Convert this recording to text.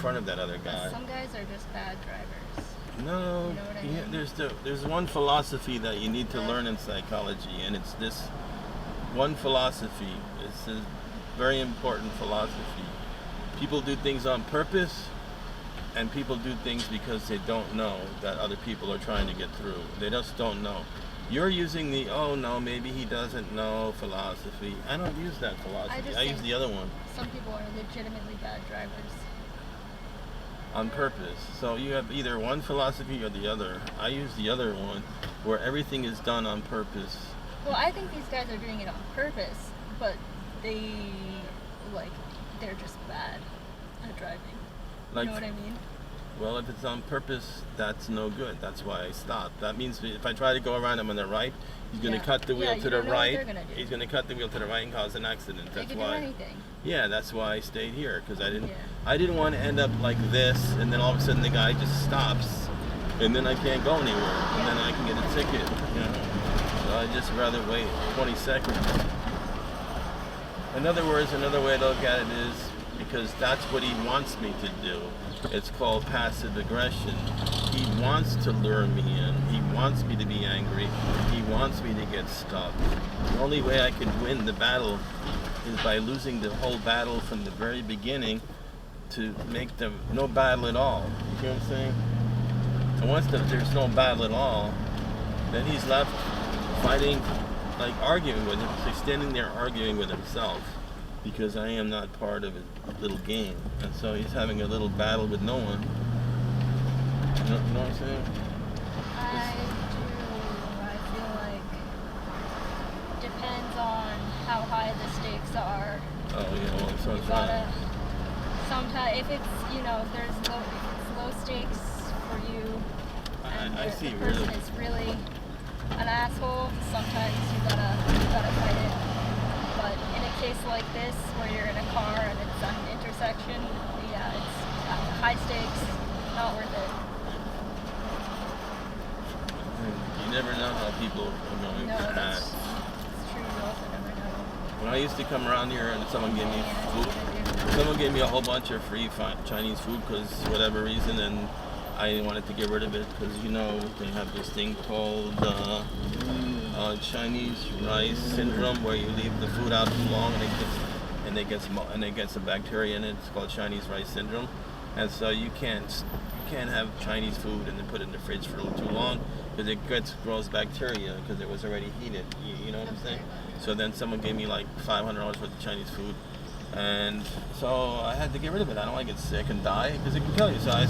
front of that other guy. Some guys are just bad drivers. No, You know what I mean? there's one philosophy that you need to learn in psychology, and it's this one philosophy. It's a very important philosophy. People do things on purpose, and people do things because they don't know that other people are trying to get through. They just don't know. You're using the, oh no, maybe he doesn't know philosophy. I don't use that philosophy. I use the other one. Some people are legitimately bad drivers. On purpose. So you have either one philosophy or the other. I use the other one, where everything is done on purpose. Well, I think these guys are doing it on purpose, but they're just bad at driving. You know what I mean? Well, if it's on purpose, that's no good. That's why I stopped. That means if I try to go around him on the right, he's going to cut the wheel to the right. He's going to cut the wheel to the right and cause an accident. That's why. Do anything. Yeah, that's why I stayed here, because I didn't want to end up like this, and then all of a sudden the guy just stops, and then I can't go anywhere, and then I can get a ticket. You know, so I just rather wait 20 seconds. In other words, another way to look at it is, because that's what he wants me to do. It's called passive aggression. He wants to lure me in. He wants me to be angry. He wants me to get stuck. The only way I can win the battle is by losing the whole battle from the very beginning to make them no battle at all. You know what I'm saying? And once there's no battle at all, then he's left fighting, like arguing with him. So he's standing there arguing with himself, because I am not part of a little game. And so he's having a little battle with no one. You know what I'm saying? I do. I feel like depends on how high the stakes are. Oh yeah, well, so You gotta, sometimes, if it's, if there's low stakes for you, and I see, the person is really an asshole, sometimes you gotta fight it. But in a case like this, where you're in a car and it's an intersection, it's high stakes, not worth it. You never know how people are going to act. That's true. You also never know. When I used to come around here and someone gave me food, someone gave me a whole bunch of free Chinese food because whatever reason, and I wanted to get rid of it because they have this thing called Chinese rice syndrome, where you leave the food out too long and it gets a bacteria in it. It's called Chinese rice syndrome, and so you can't have Chinese food and then put it in the fridge for too long because it grows bacteria because it was already heated. You know what I'm saying? So then someone gave me like $500 worth of Chinese food, and so I had to get rid of it. I don't want to get sick and die because it can kill you. So I